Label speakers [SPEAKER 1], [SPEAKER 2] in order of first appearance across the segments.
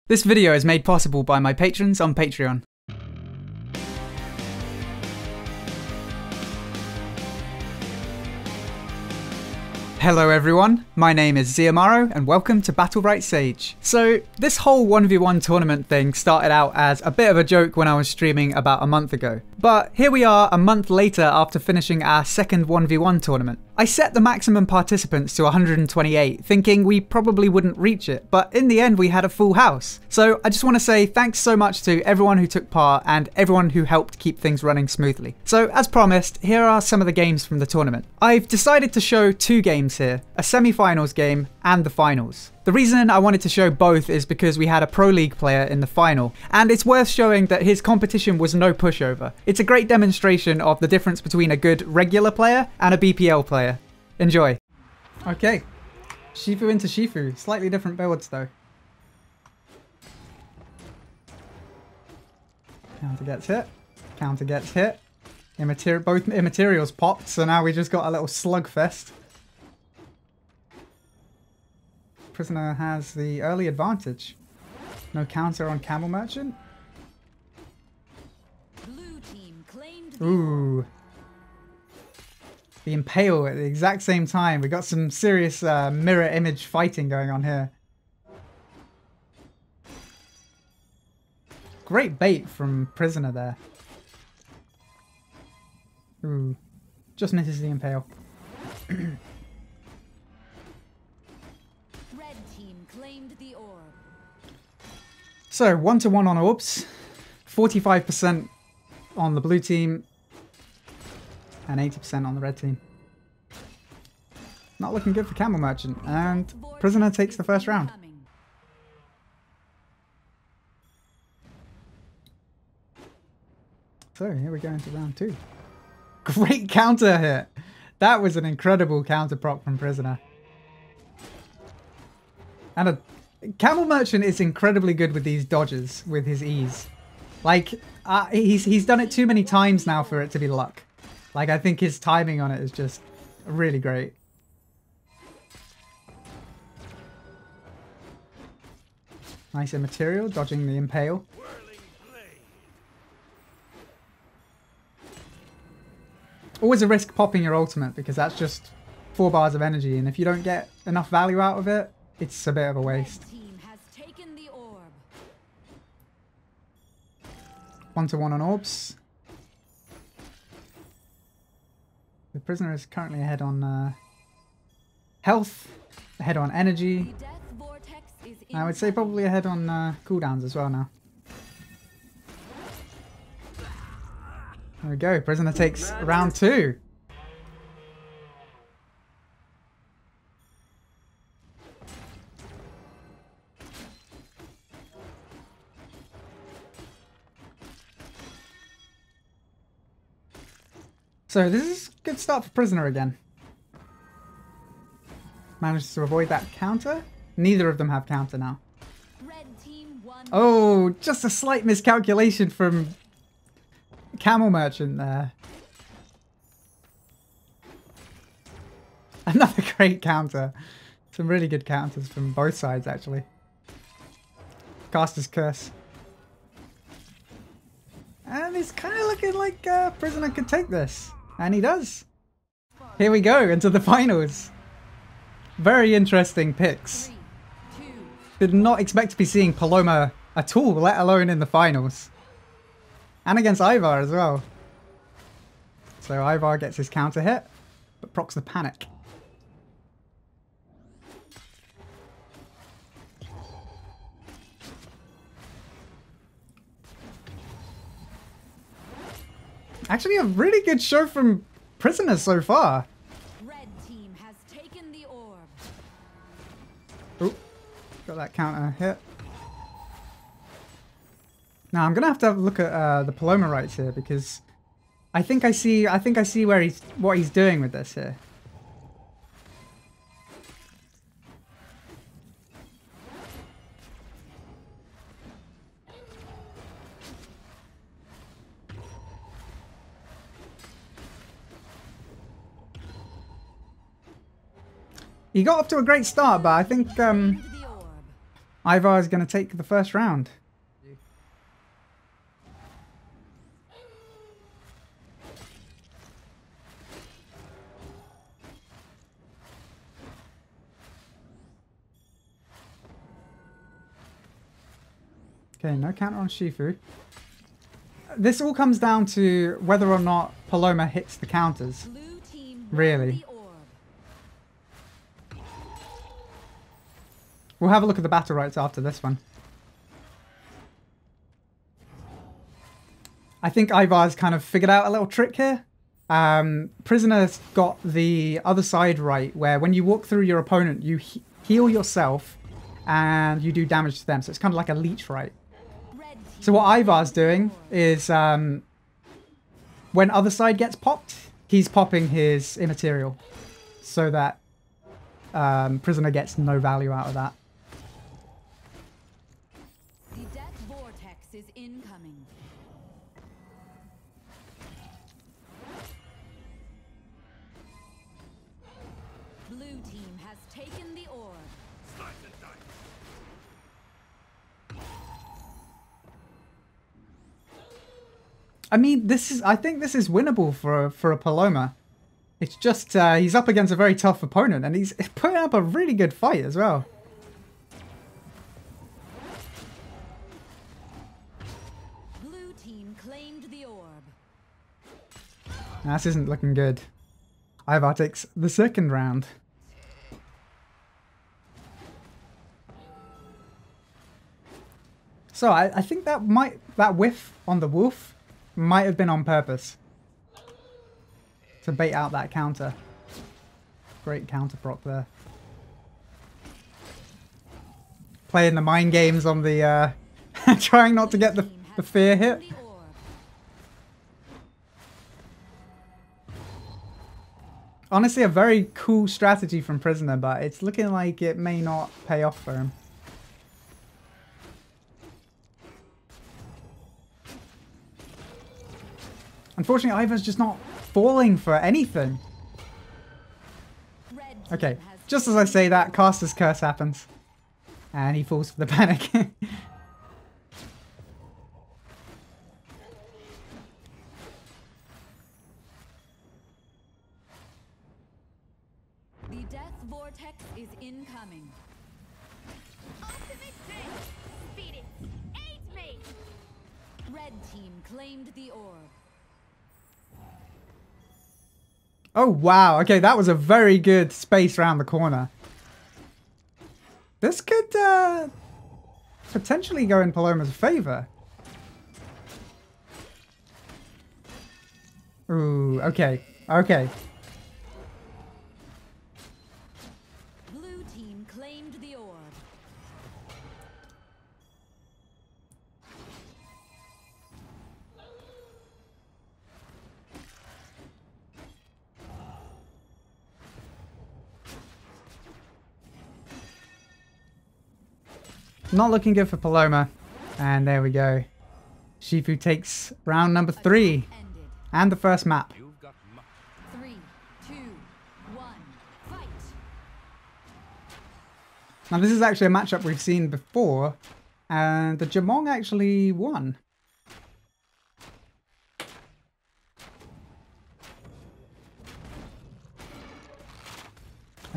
[SPEAKER 1] This video is made possible by my patrons on Patreon. Hello everyone, my name is Ziamaro and welcome to Battlerite Sage. So this whole 1v1 tournament thing started out as a bit of a joke when I was streaming about a month ago. But here we are a month later after finishing our second 1v1 tournament. I set the maximum participants to 128, thinking we probably wouldn't reach it, but in the end we had a full house. So I just want to say thanks so much to everyone who took part and everyone who helped keep things running smoothly. So as promised, here are some of the games from the tournament. I've decided to show two games here, a semi-finals game and the finals. The reason I wanted to show both is because we had a Pro League player in the final, and it's worth showing that his competition was no pushover. It's a great demonstration of the difference between a good regular player and a BPL player. Enjoy. Okay, Shifu into Shifu, slightly different builds though. Counter gets hit, counter gets hit. Both immaterials popped, so now we just got a little slugfest. Prisoner has the early advantage. No counter on Camel Merchant.
[SPEAKER 2] Blue team claimed
[SPEAKER 1] Ooh. The Impale at the exact same time. We got some serious mirror image fighting going on here. Great bait from Prisoner there. Ooh. Just misses the Impale. So, 1-to-1 on orbs, 45% on the blue team, and 80% on the red team. Not looking good for Camel Merchant, and Prisoner takes the first round. So, here we go into round 2. Great counter hit! That was an incredible counter proc from Prisoner. And a Camel Merchant is incredibly good with these dodges, with his ease. Like, he's done it too many times now for it to be luck. Like, I think his timing on it is just really great. Nice immaterial, dodging the Impale. Always a risk popping your ultimate, because that's just 4 bars of energy, and if you don't get enough value out of it, it's a bit of a waste. 1-to-1 on orbs. The Prisoner is currently ahead on health, ahead on energy. I would say probably ahead on cooldowns as well now. There we go, Prisoner takes round 2. So this is a good start for Prisoner again. Managed to avoid that counter. Neither of them have counter now. Oh, just a slight miscalculation from Camel Merchant there. Another great counter. Some really good counters from both sides actually. Caster's Curse. And it's kind of looking like Prisoner could take this. And he does. Here we go into the finals. Very interesting picks. Did not expect to be seeing Paloma at all, let alone in the finals. And against Ivar as well. So Ivar gets his counter hit, but procs the panic. Actually, a really good show from Prisoner so far.
[SPEAKER 2] Red team has taken the orb.
[SPEAKER 1] Oop, got that counter hit. Now I'm gonna have to have a look at the Paloma rights here because I think I see where what he's doing with this here. He got off to a great start, but I think Ivar is going to take the first round. Okay, no counter on Shifu. This all comes down to whether or not Paloma hits the counters.
[SPEAKER 2] Blue team
[SPEAKER 1] Really.
[SPEAKER 2] the orb.
[SPEAKER 1] We'll have a look at the battle rights after this one. I think Ivar's kind of figured out a little trick here. Prisoner's got the other side right, where when you walk through your opponent, you heal yourself and you do damage to them. So it's kind of like a leech right. So what Ivar's doing is when other side gets popped, he's popping his immaterial so that Prisoner gets no value out of that.
[SPEAKER 2] The death vortex is incoming. Blue team has taken the orb.
[SPEAKER 1] I mean, I think this is winnable for a Paloma. It's just he's up against a very tough opponent, and he's putting up a really good fight as well.
[SPEAKER 2] Blue team claimed the orb.
[SPEAKER 1] This isn't looking good. Ivar takes the second round. So I think that whiff on the wolf might have been on purpose to bait out that counter. Great counter proc there. Playing the mind games on the trying not to get the fear hit. Honestly, a very cool strategy from Prisoner, but it's looking like it may not pay off for him. Unfortunately, Ivar's just not falling for anything. Okay, just as I say that, Caster's Curse happens. And he falls for the panic.
[SPEAKER 2] The death vortex is incoming.
[SPEAKER 3] Ultimate Blitz! Speed it! Aid me!
[SPEAKER 2] Red team claimed the orb.
[SPEAKER 1] Oh, wow. Okay, that was a very good space around the corner. This could potentially go in Paloma's favor. Ooh, okay. Okay.
[SPEAKER 2] Blue team claimed the orb.
[SPEAKER 1] Not looking good for Paloma. And there we go. Shifu takes round number 3.
[SPEAKER 2] Ended.
[SPEAKER 1] And the first map.
[SPEAKER 2] 3, 2, 1, fight.
[SPEAKER 1] Now this is actually a matchup we've seen before. And the Jamong actually won.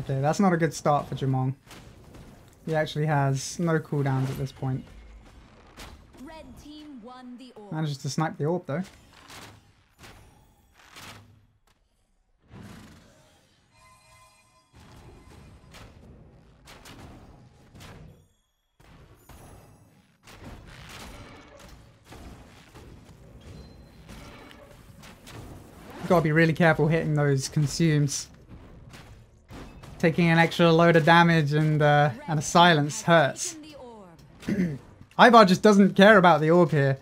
[SPEAKER 1] Okay, that's not a good start for Jamong. He actually has no cooldowns at this point.
[SPEAKER 2] Red team won the orb.
[SPEAKER 1] Manages to snipe the orb though. Gotta be really careful hitting those consumes. Taking an extra load of damage and a silence hurts.
[SPEAKER 2] Taken the orb.
[SPEAKER 1] Ivar just doesn't care about the orb here.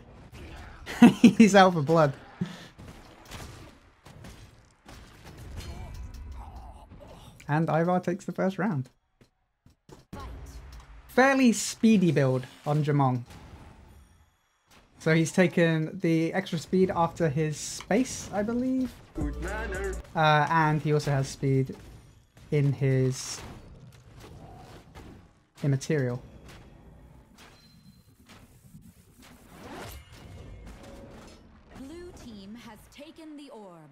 [SPEAKER 1] He's out for blood. And Ivar takes the first round.
[SPEAKER 2] Fight.
[SPEAKER 1] Fairly speedy build on Jamong. So he's taken the extra speed after his space, I believe.
[SPEAKER 4] Good manner.
[SPEAKER 1] And he also has speed in his immaterial.
[SPEAKER 2] has taken the orb.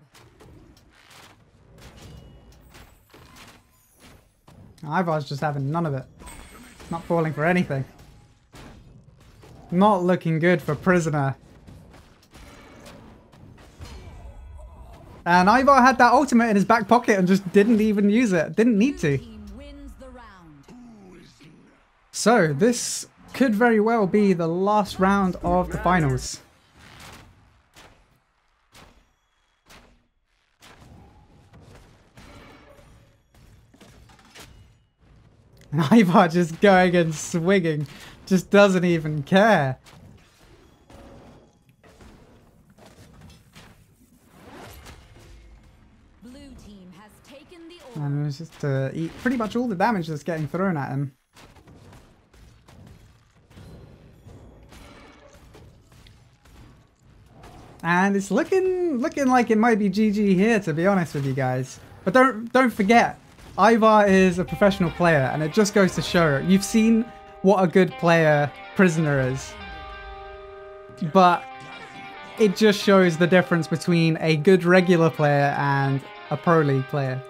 [SPEAKER 1] Ivar's just having none of it. Not falling for anything. Not looking good for Prisoner. And Ivar had that ultimate in his back pocket and just didn't even use it. Didn't need to.
[SPEAKER 2] Team wins the round.
[SPEAKER 1] So this could very well be the last round of the finals. And Ivar just going and swinging. Just doesn't even care.
[SPEAKER 2] Blue team has taken the orb.
[SPEAKER 1] And it was just to eat pretty much all the damage that's getting thrown at him. And it's looking like it might be GG here, to be honest with you guys. But don't forget, Ivar is a professional player, and it just goes to show. You've seen what a good player Prisoner is. But it just shows the difference between a good regular player and a Pro League player.